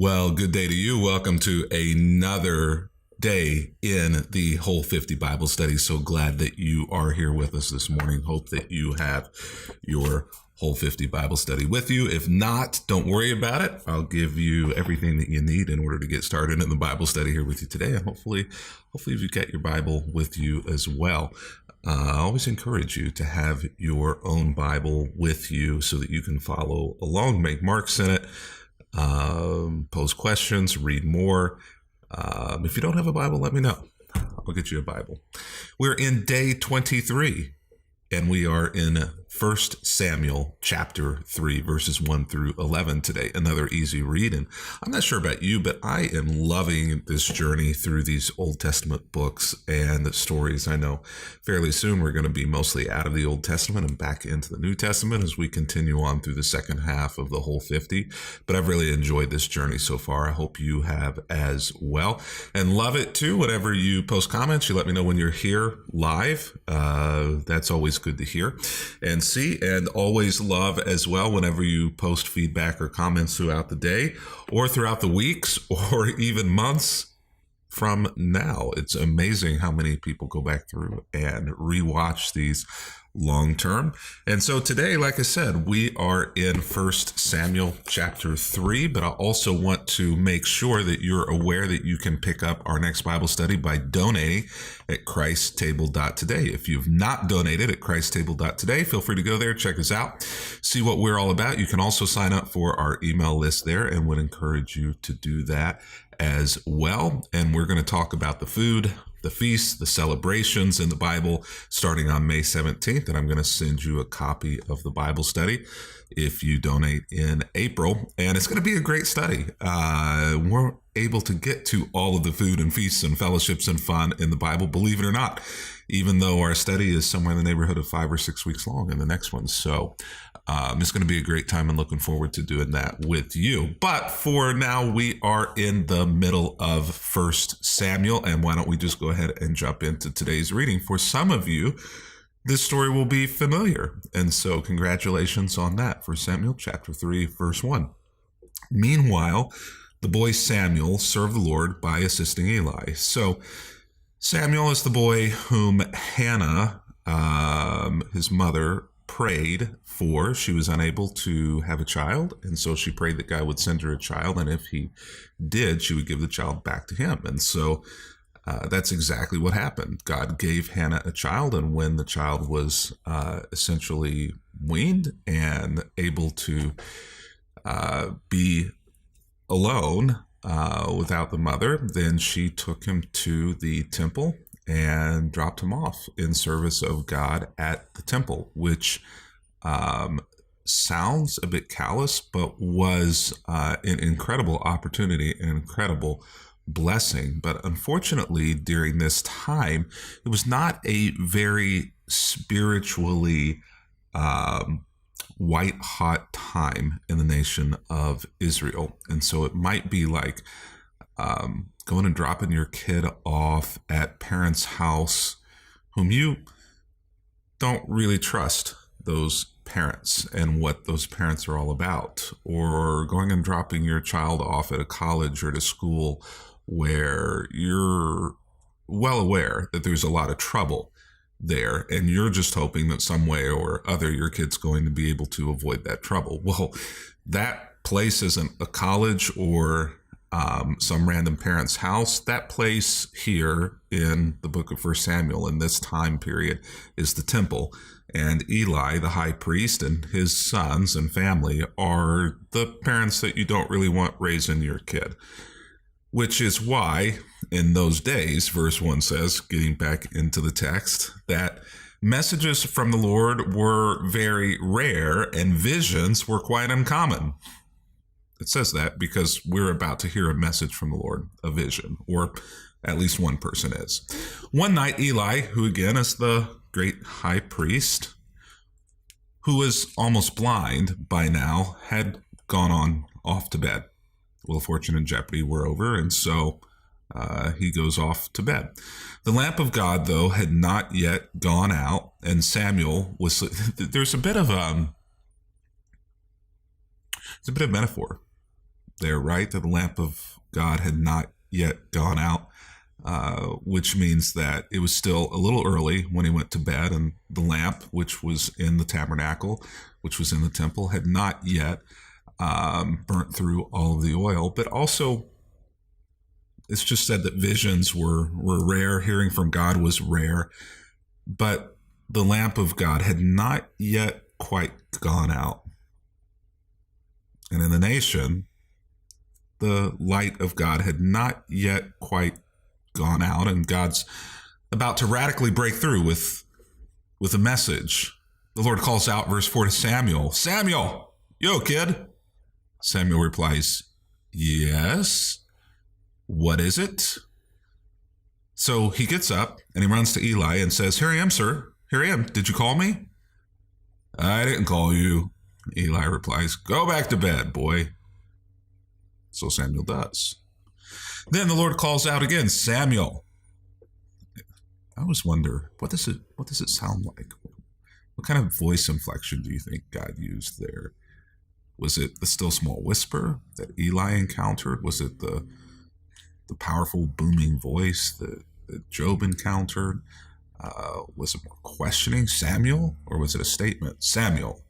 Well, good day to you. Welcome to another day in the Whole50 Bible study. So glad that you are here with us this morning. Hope that you have your Whole50 Bible study with you. If not, don't worry about it. I'll give you everything that you need in order to get started in the Bible study here with you today. And hopefully you've got your Bible with you as well. I always encourage you to have your own Bible with you so that you can follow along, make marks in it, pose questions, read more. If you don't have a Bible, let me know. I'll get you a Bible. We're in day 23, and we are in 1 Samuel chapter 3, verses 1 through 11 today. Another easy read. And I'm not sure about you, but I am loving this journey through these Old Testament books and the stories. I know fairly soon we're going to be mostly out of the Old Testament and back into the New Testament as we continue on through the second half of the Whole50. But I've really enjoyed this journey so far. I hope you have as well. And love it too. Whenever you post comments, you let me know when you're here live. That's always good to hear and see, and always love as well whenever you post feedback or comments throughout the day or throughout the weeks or even months from now. It's amazing how many people go back through and rewatch these long term. And so today, like I said, we are in 1 Samuel chapter 3, but I also want to make sure that you're aware that you can pick up our next Bible study by donating at christtable.today. If you've not donated at christtable.today, feel free to go there, check us out, see what we're all about. You can also sign up for our email list there and would encourage you to do that as well. And we're going to talk about the food, the feasts, the celebrations in the Bible starting on May 17th. And I'm going to send you a copy of the Bible study if you donate in April. And it's going to be a great study. We're able to get to all of the food and feasts and fellowships and fun in the Bible, believe it or not, even though our study is somewhere in the neighborhood of 5 or 6 weeks long in the next one. So it's going to be a great time and looking forward to doing that with you. But for now, we are in the middle of 1 Samuel. And why don't we just go ahead and jump into today's reading? For some of you, this story will be familiar. And so congratulations on that. 1 Samuel chapter 3, verse 1. Meanwhile, the boy Samuel served the Lord by assisting Eli. So Samuel is the boy whom Hannah, his mother, prayed for. She was unable to have a child, and so she prayed that God would send her a child, and if he did, she would give the child back to him. And so that's exactly what happened. God gave Hannah a child, and when the child was essentially weaned and able to be alone without the mother, then she took him to the temple and dropped him off in service of God at the temple, which sounds a bit callous, but was an incredible opportunity, an incredible blessing. But unfortunately, during this time, it was not a very spiritually white hot time in the nation of Israel. And so it might be like going and dropping your kid off at parents' house whom you don't really trust those parents and what those parents are all about, or going and dropping your child off at a college or at a school where you're well aware that there's a lot of trouble there, and you're just hoping that some way or other your kid's going to be able to avoid that trouble. Well, that place isn't a college or some random parent's house. That place here in the book of 1 Samuel in this time period is the temple. And Eli, the high priest, and his sons and family are the parents that you don't really want raising your kid. Which is why, in those days, verse 1 says, getting back into the text, that messages from the Lord were very rare and visions were quite uncommon. It says that because we're about to hear a message from the Lord, a vision, or at least one person is. One night, Eli, who again is the great high priest, who was almost blind by now, had gone on off to bed. Well, fortune and jeopardy were over, and so he goes off to bed. The lamp of God, though, had not yet gone out, and Samuel was. There's a bit of metaphor there, right? That the lamp of God had not yet gone out, which means that it was still a little early when he went to bed, and the lamp, which was in the tabernacle, which was in the temple, had not yet burnt through all of the oil. But also, it's just said that visions were rare. Hearing from God was rare. But the lamp of God had not yet quite gone out. And in the nation, the light of God had not yet quite gone out. And God's about to radically break through with a message. The Lord calls out, verse 4, to Samuel. Samuel, yo, kid. Samuel replies, yes. What is it? So he gets up and he runs to Eli and says, here I am, sir. Here I am. Did you call me? I didn't call you. Eli replies, go back to bed, boy. So Samuel does. Then the Lord calls out again, Samuel. I always wonder, what does it sound like? What kind of voice inflection do you think God used there? Was it the still small whisper that Eli encountered? Was it the powerful booming voice that Job encountered? Was it more questioning, Samuel? Or was it a statement, Samuel?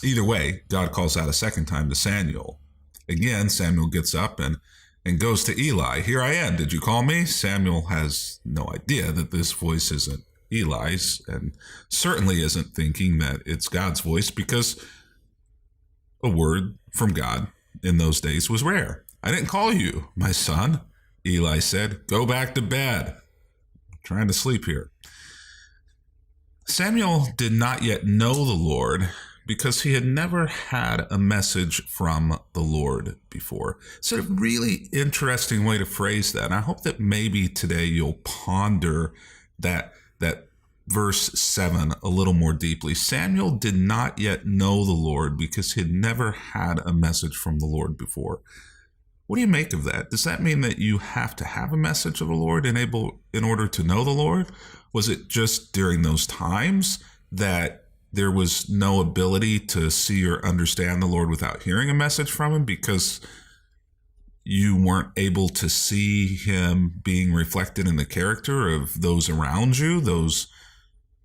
Either way, God calls out a second time to Samuel. Again, Samuel gets up and goes to Eli. Here I am. Did you call me? Samuel has no idea that this voice isn't Eli's, and certainly isn't thinking that it's God's voice, because a word from God in those days was rare. I didn't call you, my son. Eli said, go back to bed. I'm trying to sleep here. Samuel did not yet know the Lord because he had never had a message from the Lord before. It's a really interesting way to phrase that. And I hope that maybe today you'll ponder that verse 7 a little more deeply. Samuel did not yet know the Lord because he had never had a message from the Lord before. What do you make of that? Does that mean that you have to have a message of the Lord in order to know the Lord? Was it just during those times that there was no ability to see or understand the Lord without hearing a message from him because you weren't able to see him being reflected in the character of those around you, those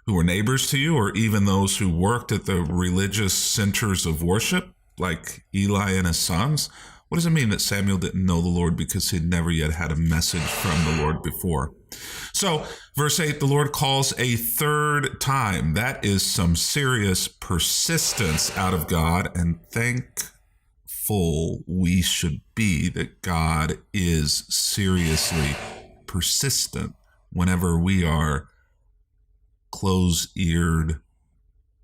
who were neighbors to you, or even those who worked at the religious centers of worship, like Eli and his sons? What does it mean that Samuel didn't know the Lord because he'd never yet had a message from the Lord before? So, verse 8, the Lord calls a third time. That is some serious persistence out of God, and thankful we should be that God is seriously persistent whenever we are close-eared,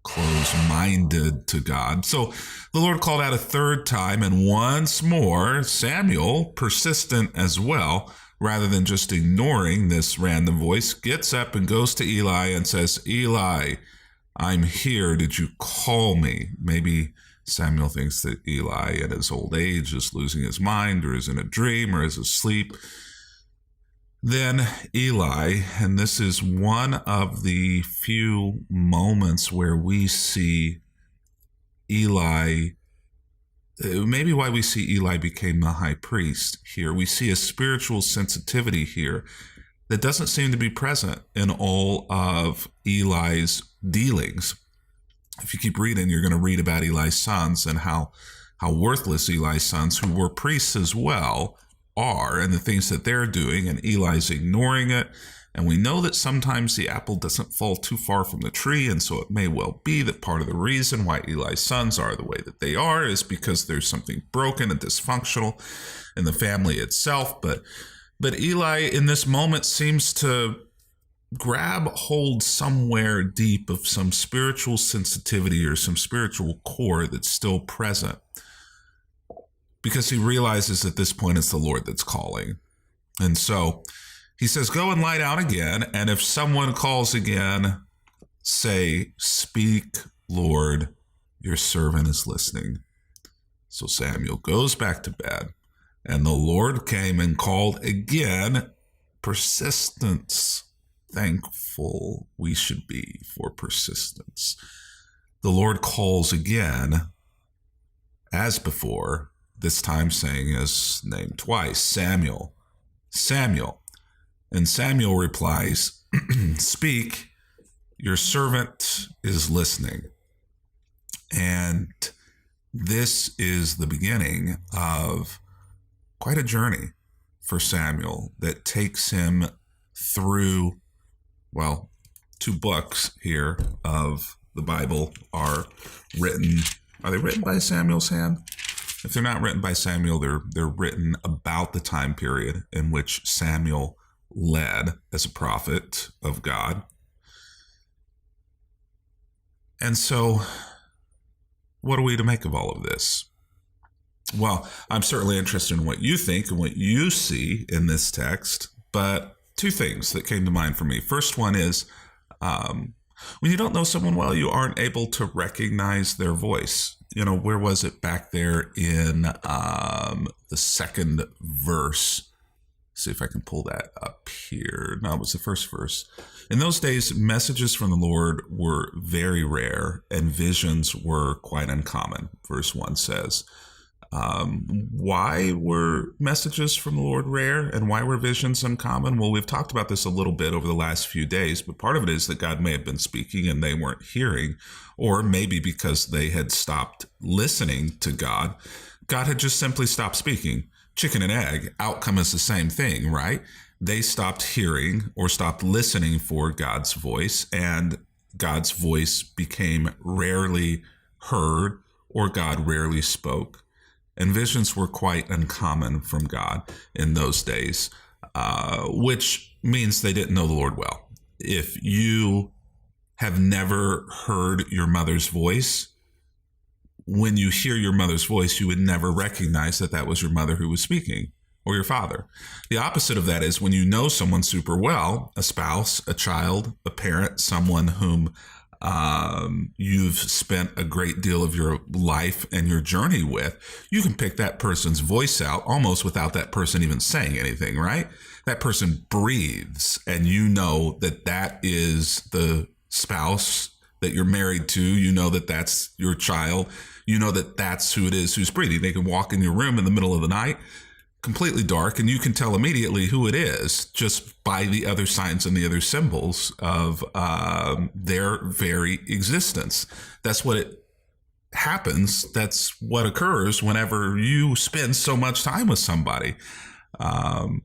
close-minded to God. So the Lord called out a third time, and once more, Samuel, persistent as well, rather than just ignoring this random voice, gets up and goes to Eli and says, Eli, I'm here. Did you call me? Maybe Samuel thinks that Eli at his old age is losing his mind, or is in a dream, or is asleep. Then Eli, and this is one of the few moments where we see Eli, maybe why we see Eli became the high priest here. We see a spiritual sensitivity here that doesn't seem to be present in all of Eli's dealings. If you keep reading, you're going to read about Eli's sons and how worthless Eli's sons, who were priests as well, are, and the things that they're doing, and Eli's ignoring it. And we know that sometimes the apple doesn't fall too far from the tree, and so it may well be that part of the reason why Eli's sons are the way that they are is because there's something broken and dysfunctional in the family itself. But Eli in this moment seems to grab hold somewhere deep of some spiritual sensitivity or some spiritual core that's still present, because he realizes at this point it's the Lord that's calling. And so he says, go and lie down again, and if someone calls again, say, speak, Lord, your servant is listening. So Samuel goes back to bed, and the Lord came and called again. Persistence. Thankful we should be for persistence. The Lord calls again, as before, this time saying his name twice, Samuel, Samuel. And Samuel replies, speak, your servant is listening. And this is the beginning of quite a journey for Samuel that takes him through, well, 2 books here of the Bible are they written by Samuel's hand? If they're not written by Samuel, they're written about the time period in which Samuel led as a prophet of God. And so, what are we to make of all of this? Well, I'm certainly interested in what you think and what you see in this text, but 2 things that came to mind for me. First one is, when you don't know someone well, you aren't able to recognize their voice. Where was it back there in the 2nd verse? See if I can pull that up here. No, it was the 1st verse. In those days, messages from the Lord were very rare and visions were quite uncommon. Verse 1 says, why were messages from the Lord rare and why were visions uncommon? Well, we've talked about this a little bit over the last few days, but part of it is that God may have been speaking and they weren't hearing, or maybe because they had stopped listening to God, God had just simply stopped speaking. Chicken and egg, outcome is the same thing, right? They stopped hearing or stopped listening for God's voice, and God's voice became rarely heard, or God rarely spoke. And visions were quite uncommon from God in those days, which means they didn't know the Lord well. If you have never heard your mother's voice, when you hear your mother's voice, you would never recognize that that was your mother who was speaking, or your father. The opposite of that is when you know someone super well, a spouse, a child, a parent, someone whom you've spent a great deal of your life and your journey with, you can pick that person's voice out almost without that person even saying anything, right? That person breathes, and you know that that is the spouse that you're married to. You know that that's your child. You know that that's who it is who's breathing. They can walk in your room in the middle of the night, completely dark, and you can tell immediately who it is just by the other signs and the other symbols of their very existence. That's what it happens. That's what occurs whenever you spend so much time with somebody. And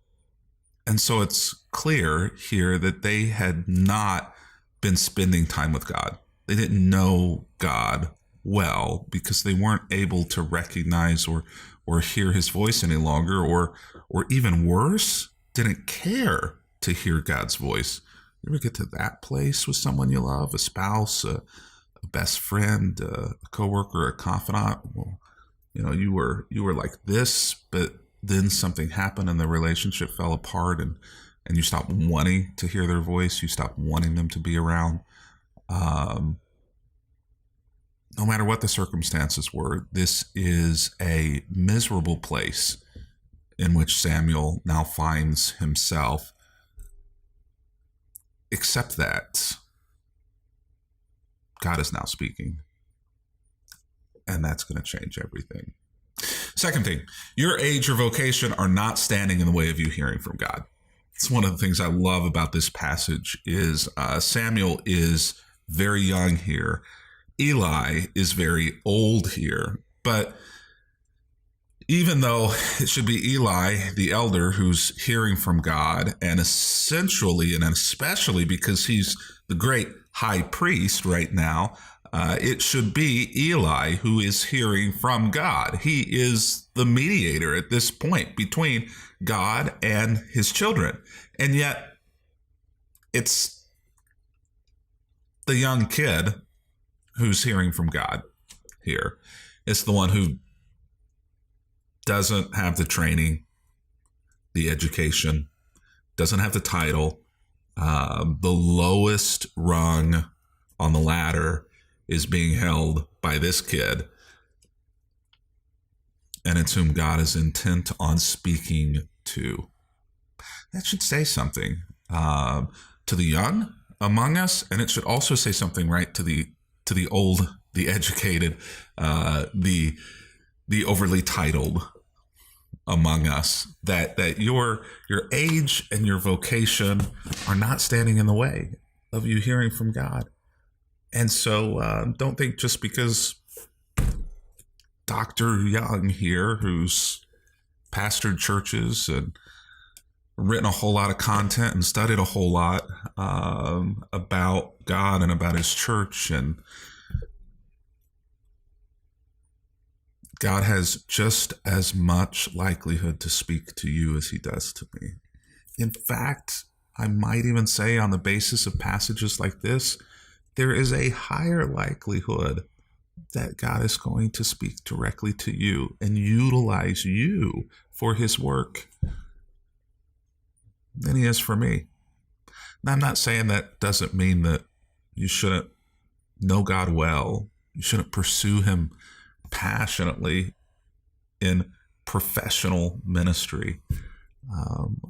so it's clear here that they had not been spending time with God. They didn't know God well because they weren't able to recognize or hear his voice any longer, or even worse, didn't care to hear God's voice. You ever get to that place with someone you love, a spouse, a best friend, a coworker, a confidant? Well, you were like this, but then something happened and the relationship fell apart, and you stopped wanting to hear their voice. You stopped wanting them to be around. No matter what the circumstances were, this is a miserable place in which Samuel now finds himself. Except that God is now speaking, and that's going to change everything. Second thing, your age or vocation are not standing in the way of you hearing from God. It's one of the things I love about this passage is Samuel is very young here. Eli is very old here, but even though it should be Eli, the elder, who's hearing from God, and essentially and especially because he's the great high priest right now, it should be Eli who is hearing from God. He is the mediator at this point between God and his children. And yet it's the young kid who's hearing from God here. It's the one who doesn't have the training, the education, doesn't have the title. The lowest rung on the ladder is being held by this kid, and it's whom God is intent on speaking to. That should say something to the young among us, and it should also say something, right, to the old, the educated, the the overly titled among us, that your age and your vocation are not standing in the way of you hearing from God. And so don't think just because Dr. Young here, who's pastored churches and written a whole lot of content and studied a whole lot about God and about his church, and God has just as much likelihood to speak to you as he does to me. In fact, I might even say, on the basis of passages like this, there is a higher likelihood that God is going to speak directly to you and utilize you for his work than he is for me. Now, I'm not saying that doesn't mean that you shouldn't know God well. You shouldn't pursue him passionately in professional ministry.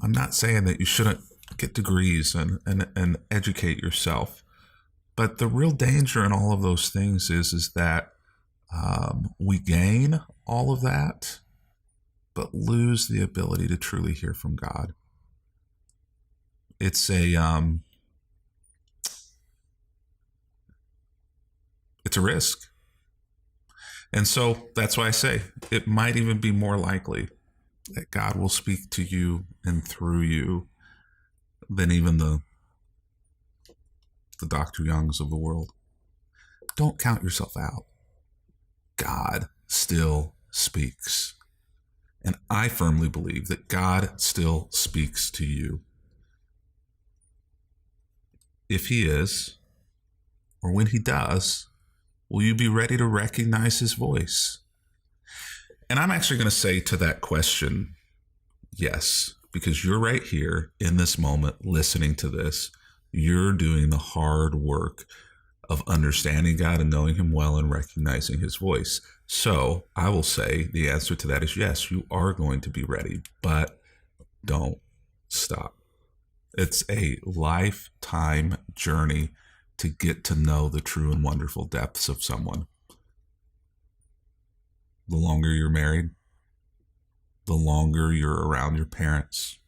I'm not saying that you shouldn't get degrees and educate yourself. But the real danger in all of those things is that we gain all of that, but lose the ability to truly hear from God. It's a risk. And so that's why I say it might even be more likely that God will speak to you and through you than even the Dr. Youngs of the world. Don't count yourself out. God still speaks. And I firmly believe that God still speaks to you. If he is, or when he does, will you be ready to recognize his voice? And I'm actually going to say to that question, yes, because you're right here in this moment listening to this. You're doing the hard work of understanding God and knowing him well and recognizing his voice. So I will say the answer to that is yes, you are going to be ready, but don't stop. It's a lifetime journey to get to know the true and wonderful depths of someone. The longer you're married, the longer you're around your parents,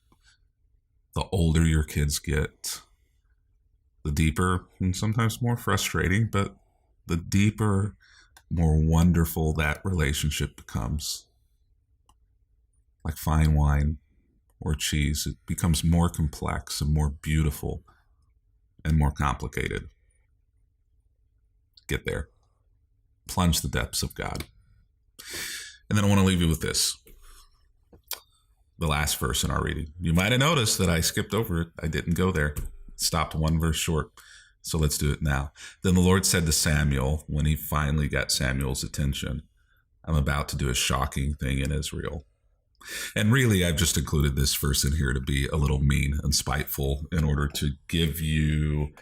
the older your kids get, the deeper and sometimes more frustrating, but the deeper, more wonderful that relationship becomes. Like fine wine or cheese, it becomes more complex and more beautiful and more complicated. Get there. Plunge the depths of God. And then I want to leave you with this. The last verse in our reading. You might have noticed that I skipped over it. I didn't go there. Stopped one verse short. So let's do it now. Then the Lord said to Samuel, when he finally got Samuel's attention, I'm about to do a shocking thing in Israel. And really, I've just included this verse in here to be a little mean and spiteful in order to give you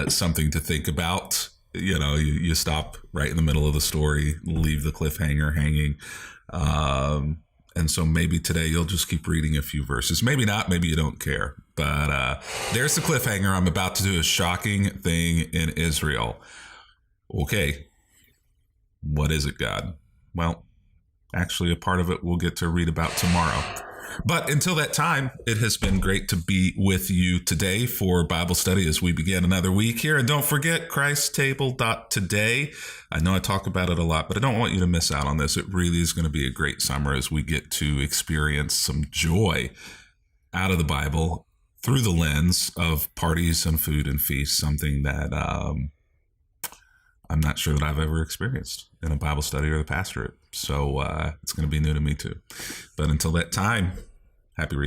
something to think about. You know, you stop right in the middle of the story, leave the cliffhanger hanging. And so maybe today you'll just keep reading a few verses. Maybe not, maybe you don't care. But there's the cliffhanger. I'm about to do a shocking thing in Israel. Okay, what is it, God? Well, actually, a part of it we'll get to read about tomorrow. But until that time, it has been great to be with you today for Bible study as we begin another week here. And don't forget, christtable.today. I know I talk about it a lot, but I don't want you to miss out on this. It really is going to be a great summer as we get to experience some joy out of the Bible through the lens of parties and food and feasts, something that I'm not sure that I've ever experienced in a Bible study or the pastorate. So it's going to be new to me too. But until that time, happy reading.